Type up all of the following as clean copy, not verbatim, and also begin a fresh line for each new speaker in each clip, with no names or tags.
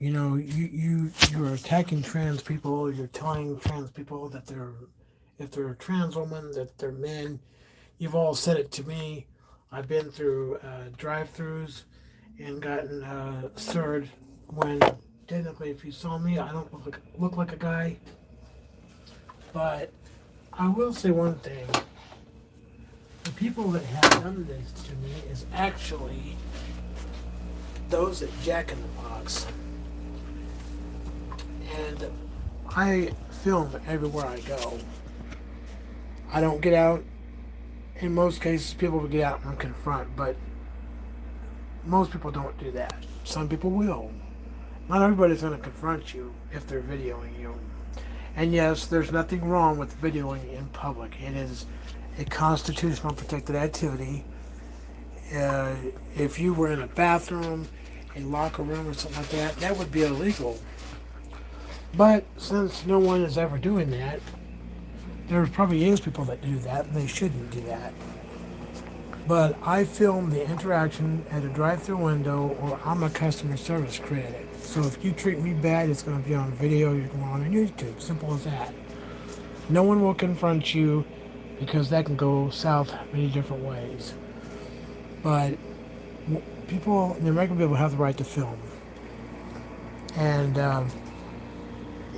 you're attacking trans people. You're telling trans people that if they're a trans woman, that they're men. You've all said it to me. I've been through drive-throughs and gotten served when technically, if you saw me, I don't look like a guy. But I will say one thing: the people that have done this to me is actually those at Jack in the Box, and I film everywhere I go. I don't get out. In most cases, people will get out and confront, but most people don't do that. Some people will. Not everybody's going to confront you if they're videoing you. And yes, there's nothing wrong with videoing in public. It is a constitutional protected activity. Uh, if you were in a bathroom, a locker room, or something like that, that would be illegal. But since no one is ever doing that, there probably is people that do that, and they shouldn't do that. But I film the interaction at a drive-through window, or I'm a customer service credit. So if you treat me bad, it's going to be on video. You're going on YouTube. Simple as that. No one will confront you because that can go south many different ways. But people, the American people, have the right to film. And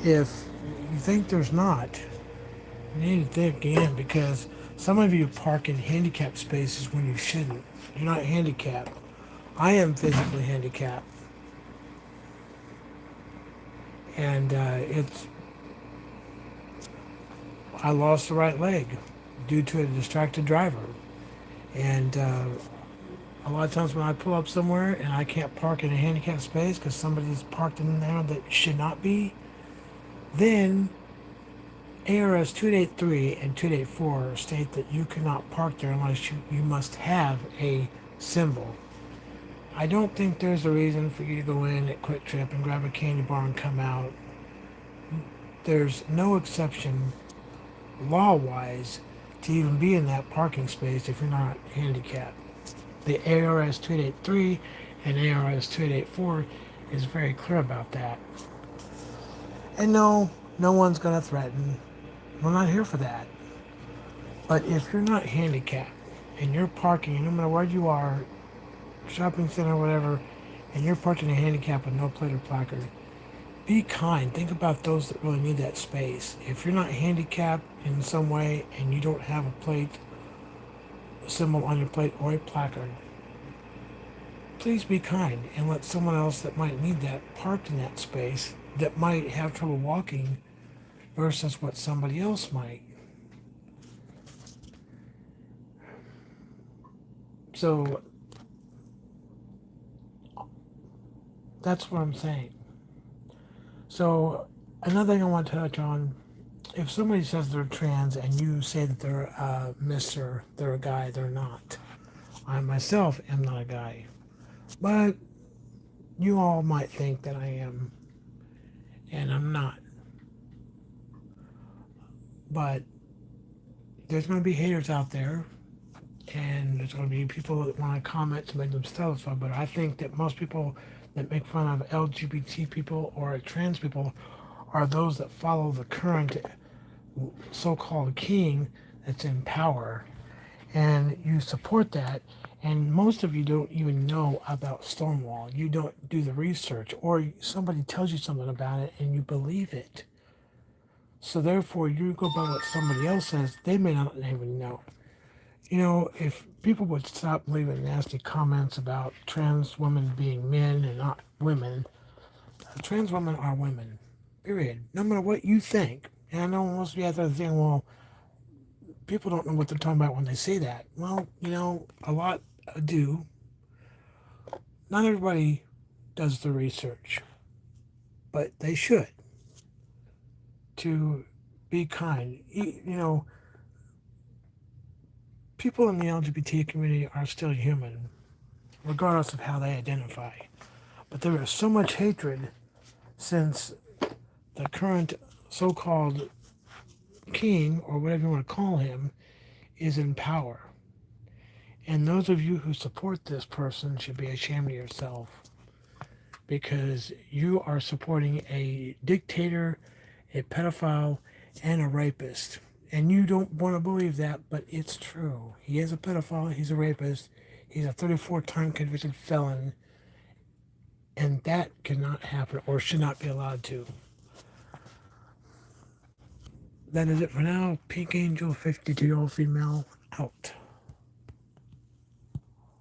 if you think there's not, you need to think again, because some of you park in handicapped spaces when you shouldn't. You're not handicapped. I am physically handicapped, and I lost the right leg due to a distracted driver. And a lot of times when I pull up somewhere and I can't park in a handicapped space because somebody's parked in there that should not be, then ARS 283 and 284 state that you cannot park there unless you must have a symbol. I don't think there's a reason for you to go in at Quick Trip and grab a candy bar and come out. There's no exception law-wise to even be in that parking space if you're not handicapped. The ARS 283 and ARS 284 is very clear about that. And no, no one's going to threaten. We're not here for that. But if you're not handicapped and you're parking, no matter where you are, shopping center, whatever, and you're parking a handicap with no plate or placard, be kind. Think about those that really need that space. If you're not handicapped in some way and you don't have a plate, a symbol on your plate, or a placard, please be kind and let someone else that might need that park in that space, that might have trouble walking versus what somebody else might. So that's what I'm saying. So another thing I want to touch on: if somebody says they're trans and you say that they're a Mister, they're a guy, they're not. I myself am not a guy, but you all might think that I am, and I'm not. But there's going to be haters out there, and there's going to be people that want to comment to make themselves fun. But I think that most people that make fun of LGBT people or trans people are those that follow the current so-called king that's in power, and you support that. And most of you don't even know about Stonewall. You don't do the research, or somebody tells you something about it and you believe it. So therefore, you go by what somebody else says. They may not even know. If people would stop leaving nasty comments about trans women being men and not women, trans women are women. Period. No matter what you think. And I know most of you out there think, well, people don't know what they're talking about when they say that. Well, a lot do. Not everybody does the research, but they should, to be kind. People in the LGBT community are still human, regardless of how they identify. But there is so much hatred since the current so-called king, or whatever you want to call him, is in power. And those of you who support this person should be ashamed of yourself, because you are supporting a dictator, a pedophile, and a rapist. And you don't want to believe that, but it's true. He is a pedophile, he's a rapist, he's a 34-time convicted felon, and that cannot happen or should not be allowed to. That is it for now. Pink Angel, 52-year-old female, out.